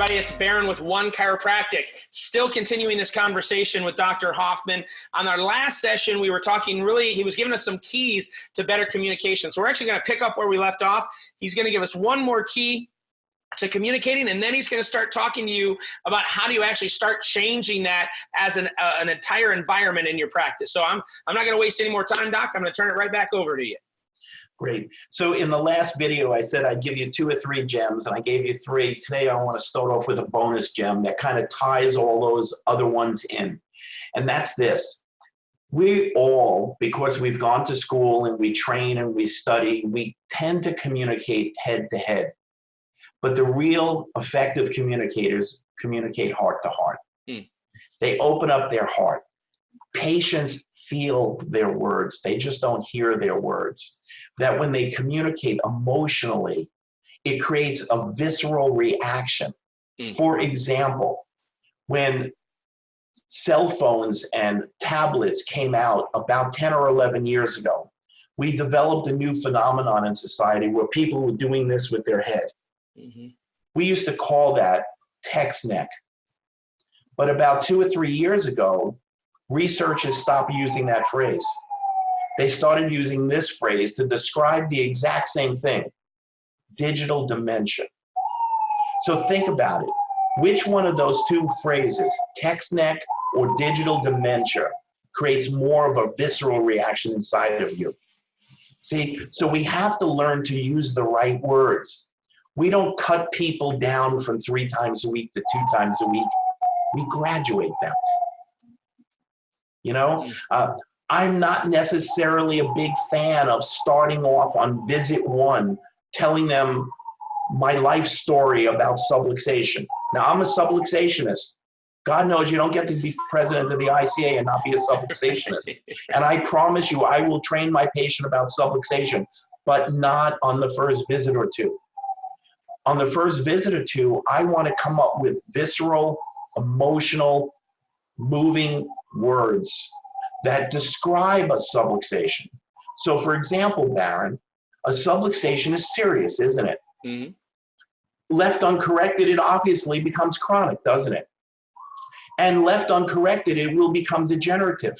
everybody? It's Baron with One Chiropractic. Still continuing this conversation with Dr. Hoffman. On our last session, we were talking he was giving us some keys to better communication. So we're actually going to pick up where we left off. He's going to give us one more key to communicating, and then he's going to start talking to you about how do you actually start changing that as an entire environment in your practice. So I'm not going to waste any more time, Doc. I'm going to turn it right back over to you. Great. So in the last video, I said I'd give you 2 or 3 gems, and I gave you 3. Today, I want to start off with a bonus gem that kind of ties all those other ones in. And that's this. We all, because we've gone to school and we train and we study, we tend to communicate head to head. But the real effective communicators communicate heart to heart. They open up their heart. Patients feel their words. They just don't hear their words. That when they communicate emotionally, it creates a visceral reaction. For example, when cell phones and tablets came out about 10 or 11 years ago, we developed a new phenomenon in society where people were doing this with their head. We used to call that text neck. But about 2 or 3 years ago, researchers stopped using that phrase. They started using this phrase to describe the exact same thing, digital dementia. So think about it. Which one of those 2 phrases, text neck or digital dementia, creates more of a visceral reaction inside of you? See, so we have to learn to use the right words. We don't cut people down from 3 times a week to 2 times a week. We graduate them. You know, I'm not necessarily a big fan of starting off on visit 1, telling them my life story about subluxation. Now, I'm a subluxationist. God knows you don't get to be president of the ICA and not be a subluxationist. And I promise you, I will train my patient about subluxation, but not on the first visit or 2. On the first visit or 2, I want to come up with visceral, emotional, moving words that describe a subluxation. So for example, Baron, a subluxation is serious, isn't it? Left uncorrected, it obviously becomes chronic, doesn't it? And left uncorrected, it will become degenerative.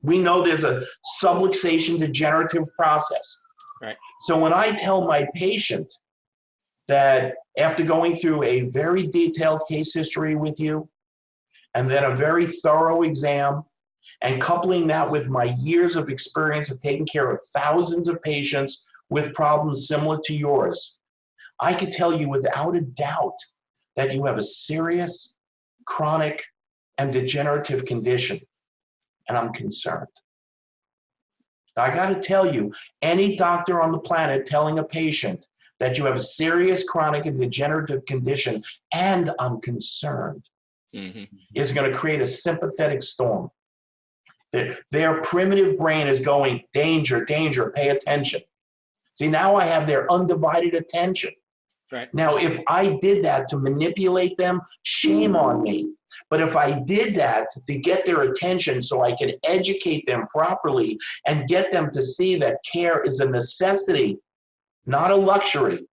We know there's a subluxation degenerative process. Right. So when I tell my patient that after going through a very detailed case history with you, and then a very thorough exam, and coupling that with my years of experience of taking care of thousands of patients with problems similar to yours, I could tell you without a doubt that you have a serious, chronic, and degenerative condition, and I'm concerned. Now, I got to tell you, any doctor on the planet telling a patient that you have a serious, chronic, and degenerative condition, and I'm concerned, is going to create a sympathetic storm. Their primitive brain is going, danger, danger, pay attention. See, now I have their undivided attention. Right. Now, if I did that to manipulate them, shame on me. But if I did that to get their attention so I can educate them properly and get them to see that care is a necessity, not a luxury,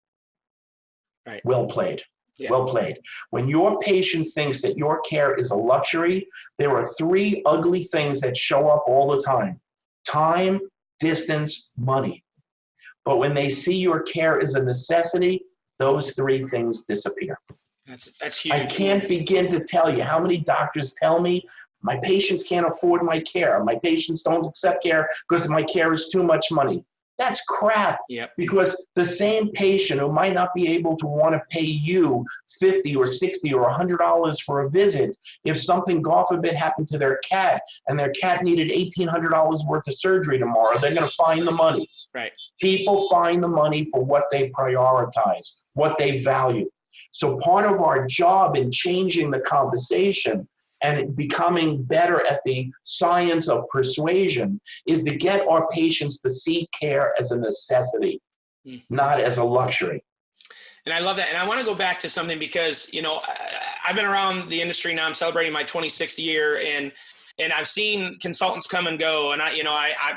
right. Well played. Yeah. Well played. When your patient thinks that your care is a luxury, there are 3 ugly things that show up all the time: time, distance, money. But when they see your care as a necessity, those 3 things disappear. That's huge. I can't begin to tell you how many doctors tell me, my patients can't afford my care. My patients don't accept care because my care is too much money. That's crap. Yep. Because the same patient who might not be able to want to pay you $50 or $60 or $100 for a visit, if something, God forbid, happened to their cat and their cat needed $1,800 worth of surgery tomorrow, they're going to find the money. Right. People find the money for what they prioritize, what they value. So part of our job in changing the conversation and becoming better at the science of persuasion is to get our patients to see care as a necessity, not as a luxury. And I love that. And I want to go back to something because, you know, I've been around the industry now. I'm celebrating my 26th year. And And I've seen consultants come and go. And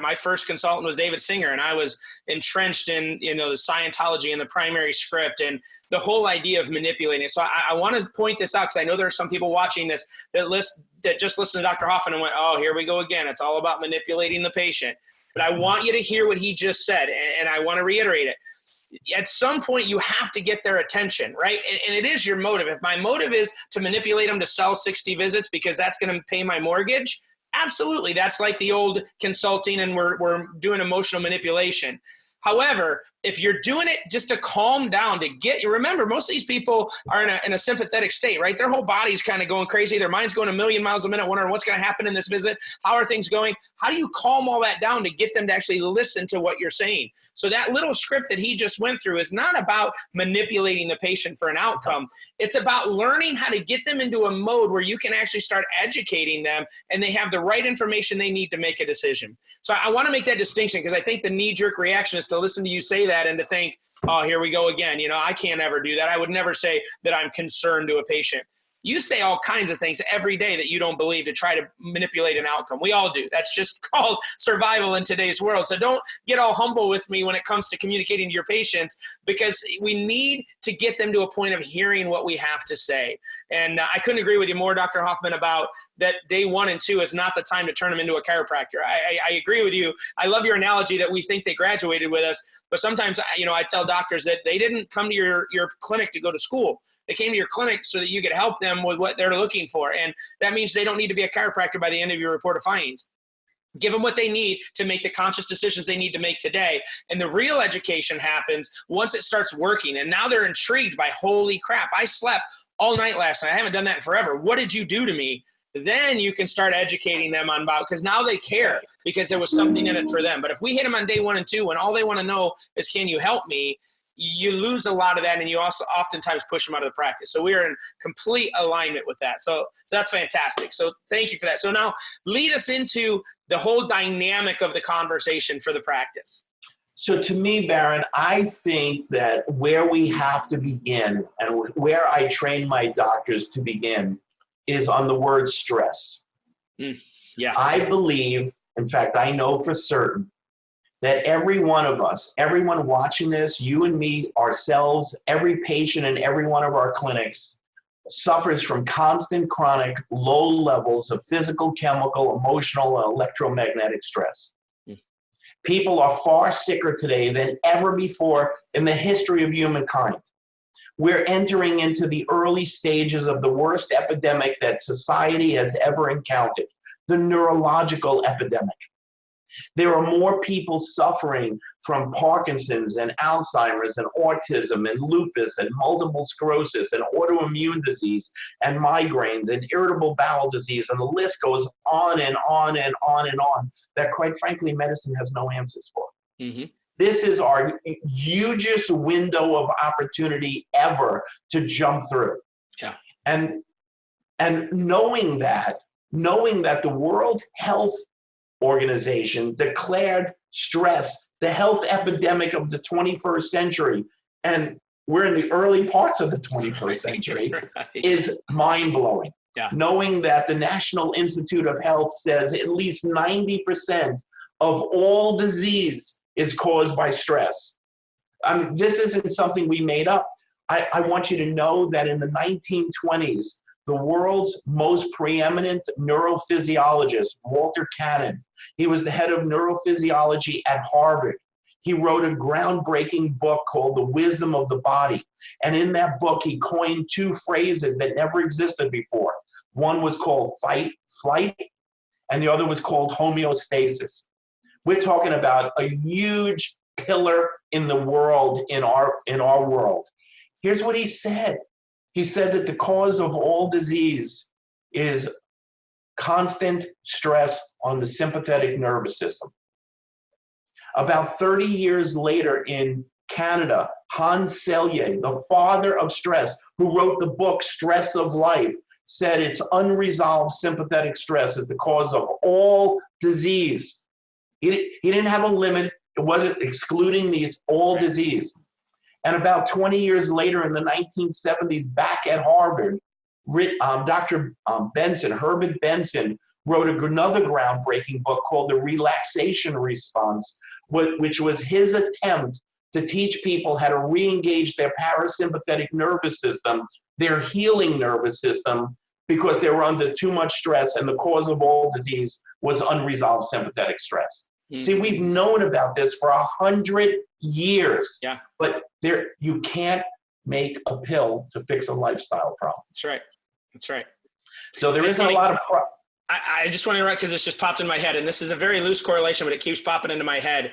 my first consultant was David Singer, and I was entrenched in, the Scientology and the primary script and the whole idea of manipulating. So I want to point this out because I know there are some people watching this that just listened to Dr. Hoffman and went, oh, here we go again. It's all about manipulating the patient. But I want you to hear what he just said, and I want to reiterate it. At some point, you have to get their attention, right? And it is your motive. If my motive is to manipulate them to sell 60 visits because that's going to pay my mortgage, absolutely. That's like the old consulting, and we're doing emotional manipulation. However, if you're doing it just to calm down, remember, most of these people are in a sympathetic state, right? Their whole body's kind of going crazy. Their mind's going a million miles a minute, wondering what's going to happen in this visit. How are things going? How do you calm all that down to get them to actually listen to what you're saying? So that little script that he just went through is not about manipulating the patient for an outcome. It's about learning how to get them into a mode where you can actually start educating them and they have the right information they need to make a decision. So I want to make that distinction because I think the knee-jerk reaction is to listen to you say that and to think, oh, here we go again. I can't ever do that. I would never say that I'm concerned to a patient. You say all kinds of things every day that you don't believe to try to manipulate an outcome. We all do. That's just called survival in today's world. So don't get all humble with me when it comes to communicating to your patients, because we need to get them to a point of hearing what we have to say. And I couldn't agree with you more, Dr. Hoffman, about that day 1 and 2 is not the time to turn them into a chiropractor. I agree with you. I love your analogy that we think they graduated with us, but sometimes, I tell doctors that they didn't come to your clinic to go to school. They came to your clinic so that you could help them with what they're looking for. And that means they don't need to be a chiropractor by the end of your report of findings. Give them what they need to make the conscious decisions they need to make today. And the real education happens once it starts working. And now they're intrigued by, holy crap, I slept all night last night. I haven't done that in forever. What did you do to me? Then you can start educating them because now they care because there was something in it for them. But if we hit them on day 1 and 2 and all they want to know is, can you help me? You lose a lot of that, and you also oftentimes push them out of the practice. So we are in complete alignment with that. So that's fantastic. So thank you for that. So now lead us into the whole dynamic of the conversation for the practice. So to me, Baron, I think that where we have to begin and where I train my doctors to begin is on the word stress. Yeah. I believe, in fact, I know for certain that every one of us, everyone watching this, you and me, ourselves, every patient in every one of our clinics suffers from constant chronic low levels of physical, chemical, emotional, and electromagnetic stress. People are far sicker today than ever before in the history of humankind. We're entering into the early stages of the worst epidemic that society has ever encountered, the neurological epidemic. There are more people suffering from Parkinson's and Alzheimer's and autism and lupus and multiple sclerosis and autoimmune disease and migraines and irritable bowel disease, and the list goes on and on and on and on, that quite frankly medicine has no answers for. Mm-hmm. This is our hugest window of opportunity ever to jump through. Yeah. And knowing that the World Health Organization declared stress the health epidemic of the 21st century, and we're in the early parts of the 21st century, Right. is mind-blowing. Yeah. Knowing that the National Institute of Health says at least 90% of all disease is caused by stress. This isn't something we made up. I want you to know that in the 1920s, the world's most preeminent neurophysiologist, Walter Cannon, he was the head of neurophysiology at Harvard. He wrote a groundbreaking book called The Wisdom of the Body. And in that book, he coined 2 phrases that never existed before. One was called fight, flight, and the other was called homeostasis. We're talking about a huge pillar in the world, in our world. Here's what he said. He said that the cause of all disease is constant stress on the sympathetic nervous system. About 30 years later in Canada, Hans Selye, the father of stress, who wrote the book Stress of Life, said it's unresolved sympathetic stress is the cause of all disease. He didn't have a limit. It wasn't excluding these all disease. And about 20 years later in the 1970s, back at Harvard, Dr. Benson, Herbert Benson, wrote another groundbreaking book called The Relaxation Response, which was his attempt to teach people how to re-engage their parasympathetic nervous system, their healing nervous system, because they were under too much stress, and the cause of all disease was unresolved sympathetic stress. Mm-hmm. See, we've known about this for 100 years, but you can't make a pill to fix a lifestyle problem. That's right. That's right. So there isn't a lot of I just want to write, because it's just popped in my head, and this is a very loose correlation, but it keeps popping into my head.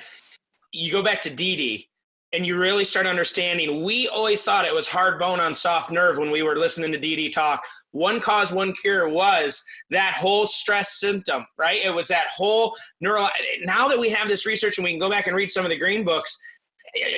You go back to Dee, and you really start understanding, we always thought it was hard bone on soft nerve when we were listening to Dee talk. One cause, one cure was that whole stress symptom, right? It was that whole neural. Now that we have this research and we can go back and read some of the green books,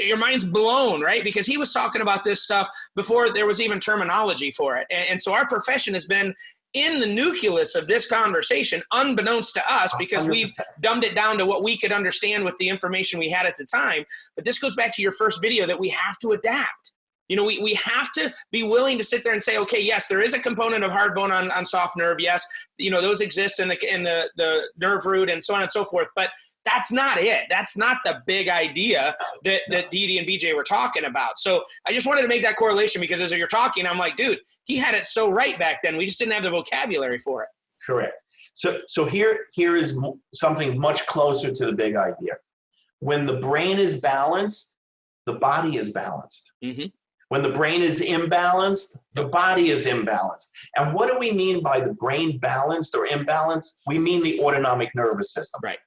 your mind's blown, right? Because he was talking about this stuff before there was even terminology for it. And so our profession has been in the nucleus of this conversation, unbeknownst to us, because 100%. We've dumbed it down to what we could understand with the information we had at the time. But this goes back to your first video, that we have to adapt. You know, we have to be willing to sit there and say, okay, yes, there is a component of hard bone on soft nerve. Yes, you know, those exist in the nerve root and so on and so forth. But that's not it. That's not the big idea that Dee and BJ were talking about. So I just wanted to make that correlation, because as you're talking, I'm like, dude, he had it so right back then. We just didn't have the vocabulary for it. Correct. So here is something much closer to the big idea. When the brain is balanced, the body is balanced. Mm-hmm. When the brain is imbalanced, the body is imbalanced. And what do we mean by the brain balanced or imbalanced? We mean the autonomic nervous system. Right.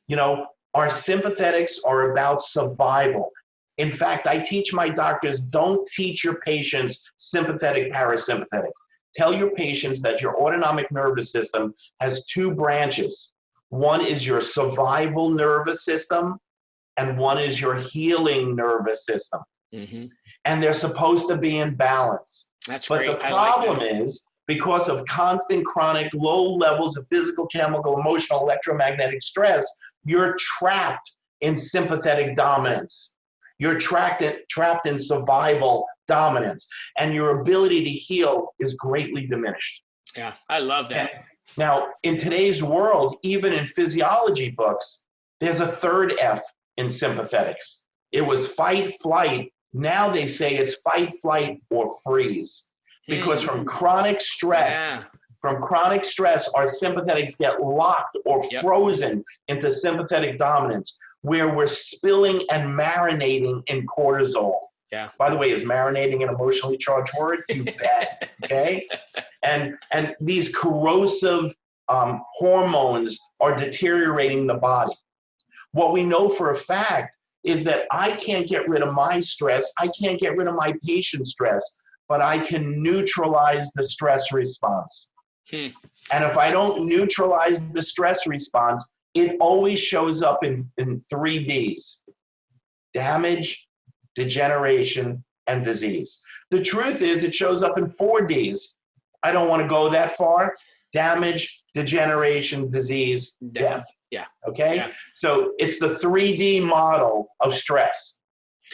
You know, our sympathetics are about survival. In fact, I teach my doctors, don't teach your patients sympathetic, parasympathetic. Tell your patients that your autonomic nervous system has two branches. One is your survival nervous system, and one is your healing nervous system. Mm-hmm. And they're supposed to be in balance. That's but great. The problem is, because of constant chronic low levels of physical, chemical, emotional, electromagnetic stress, you're trapped in sympathetic dominance. You're trapped in survival dominance, and your ability to heal is greatly diminished. Yeah, I love that. And now, in today's world, even in physiology books, there's a third F in sympathetics. It was fight, flight. Now they say it's fight, flight, or freeze. Because from chronic stress, our sympathetics get locked or frozen into sympathetic dominance, where we're spilling and marinating in cortisol. Yeah. By the way, is marinating an emotionally charged word? You bet. Okay. And these corrosive hormones are deteriorating the body. What we know for a fact is that I can't get rid of my stress. I can't get rid of my patient's stress, but I can neutralize the stress response. And if I don't neutralize the stress response, it always shows up in 3 Ds: damage, degeneration, and disease. The truth is, it shows up in 4 Ds. I don't want to go that far. Damage, degeneration, disease, death. Yeah. Okay? Yeah. So it's the 3D model of stress.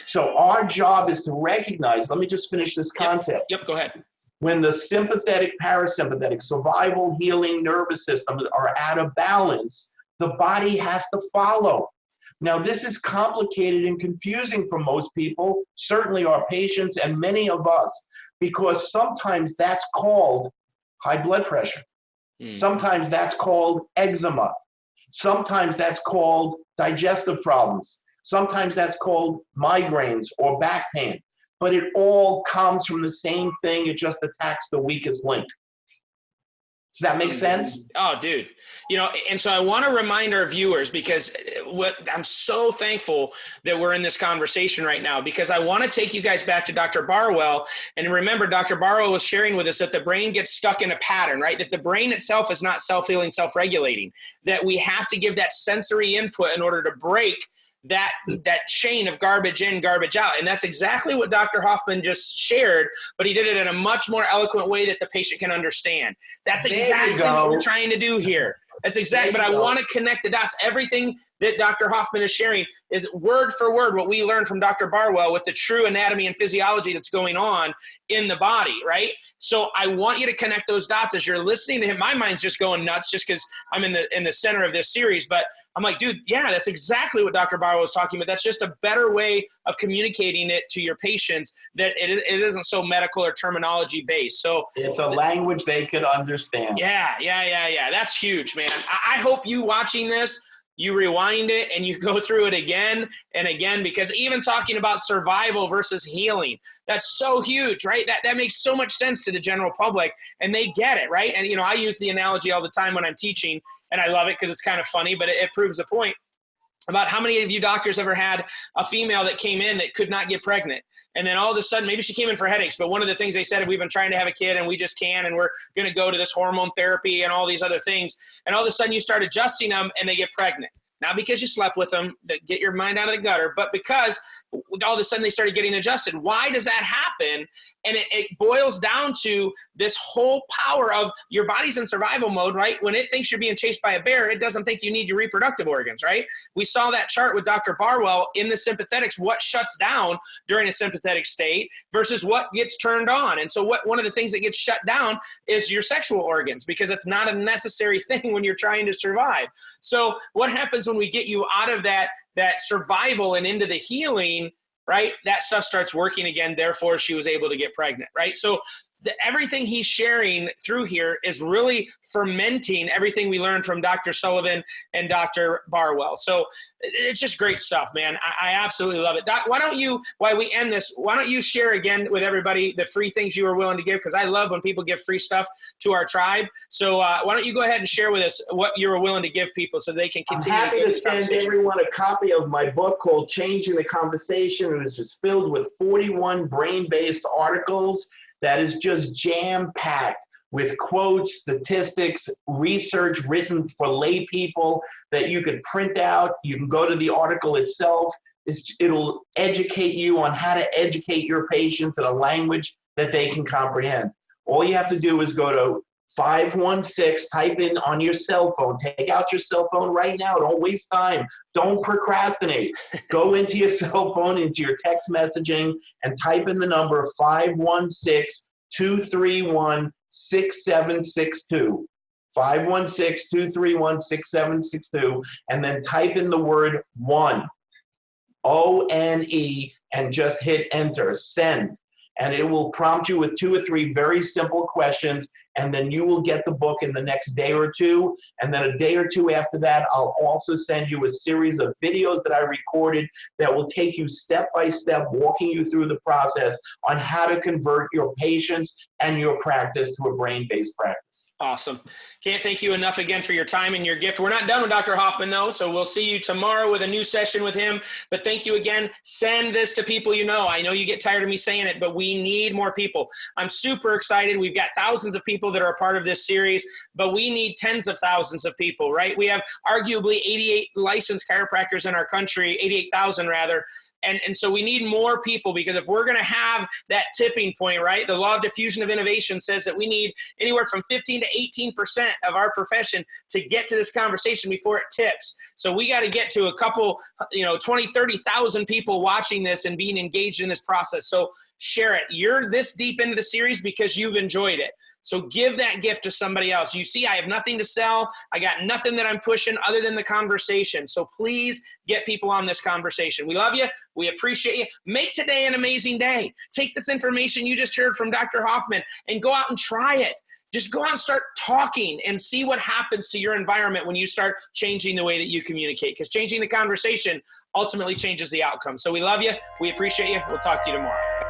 So our job is to recognize, let me just finish this concept. Yep, go ahead. When the sympathetic, parasympathetic, survival, healing nervous systems are out of balance, the body has to follow. Now, this is complicated and confusing for most people, certainly our patients and many of us, because sometimes that's called high blood pressure. Sometimes that's called eczema. Sometimes that's called digestive problems. Sometimes that's called migraines or back pain. But it all comes from the same thing. It just attacks the weakest link. Does that make sense? Oh, dude. You know, and so I want to remind our viewers, because I'm so thankful that we're in this conversation right now, because I want to take you guys back to Dr. Barwell. And remember, Dr. Barwell was sharing with us that the brain gets stuck in a pattern, right? That the brain itself is not self-healing, self-regulating, that we have to give that sensory input in order to break that chain of garbage in, garbage out. And that's exactly what Dr. Hoffman just shared, but he did it in a much more eloquent way that the patient can understand. That's exactly what we're trying to do here. That's exactly, but I want to connect the dots. Everything that Dr. Hoffman is sharing is word for word what we learned from Dr. Barwell with the true anatomy and physiology that's going on in the body, right? So I want you to connect those dots as you're listening to him. My mind's just going nuts just because I'm in the center of this series, but I'm like, dude, yeah, that's exactly what Dr. Barwell was talking about. That's just a better way of communicating it to your patients, that it isn't so medical or terminology based. So it's a language they could understand. Yeah. That's huge, man. I hope you watching this, you rewind it and you go through it again and again, because even talking about survival versus healing, that's so huge, right? That makes so much sense to the general public and they get it, right? And, I use the analogy all the time when I'm teaching, and I love it because it's kind of funny, but it proves the point about how many of you doctors ever had a female that came in that could not get pregnant. And then all of a sudden, maybe she came in for headaches, but one of the things they said, if we've been trying to have a kid and we just can't, and we're going to go to this hormone therapy and all these other things. And all of a sudden you start adjusting them and they get pregnant. Not because you slept with them, that get your mind out of the gutter, but because all of a sudden they started getting adjusted. Why does that happen? And it boils down to this whole power of your body's in survival mode, right? When it thinks you're being chased by a bear, it doesn't think you need your reproductive organs, right? We saw that chart with Dr. Barwell in the sympathetics, what shuts down during a sympathetic state versus what gets turned on. And so one of the things that gets shut down is your sexual organs, because it's not a necessary thing when you're trying to survive. So what happens when we get you out of that survival and into the healing, right? That stuff starts working again. Therefore, she was able to get pregnant, right? So everything he's sharing through here is really fermenting everything we learned from Dr. Sullivan and Dr. Barwell. So it's just great stuff, man. I absolutely love it. Doc, while we end this, why don't you share again with everybody the free things you were willing to give? Because I love when people give free stuff to our tribe. So why don't you go ahead and share with us what you were willing to give people so they can continue. I'm happy to send everyone a copy of my book called Changing the Conversation, which is filled with 41 brain-based articles that is just jam-packed with quotes, statistics, research written for lay people that you can print out. You can go to the article itself. It'll educate you on how to educate your patients in a language that they can comprehend. All you have to do is go to 516, type in on your cell phone. Take out your cell phone right now. Don't waste time. Don't procrastinate. Go into your cell phone, into your text messaging, and type in the number 516-231-6762. 516-231-6762, and then type in the word one, O-N-E, and just hit enter, send. And it will prompt you with 2 or 3 very simple questions, and then you will get the book in the next day or two. And then a day or two after that, I'll also send you a series of videos that I recorded that will take you step by step, walking you through the process on how to convert your patients and your practice to a brain-based practice. Awesome. Can't thank you enough again for your time and your gift. We're not done with Dr. Hoffman, though, so we'll see you tomorrow with a new session with him. But thank you again. Send this to people you know. I know you get tired of me saying it, but we need more people. I'm super excited. We've got thousands of people that are a part of this series, but we need tens of thousands of people, right? We have arguably 88 licensed chiropractors in our country, 88,000 rather. And so we need more people, because if we're going to have that tipping point, right, the law of diffusion of innovation says that we need anywhere from 15 to 18% of our profession to get to this conversation before it tips. So we got to get to a couple, 20, 30,000 people watching this and being engaged in this process. So share it. You're this deep into the series because you've enjoyed it. So give that gift to somebody else. You see, I have nothing to sell. I got nothing that I'm pushing other than the conversation. So please get people on this conversation. We love you. We appreciate you. Make today an amazing day. Take this information you just heard from Dr. Hoffman and go out and try it. Just go out and start talking and see what happens to your environment when you start changing the way that you communicate, because changing the conversation ultimately changes the outcome. So we love you. We appreciate you. We'll talk to you tomorrow.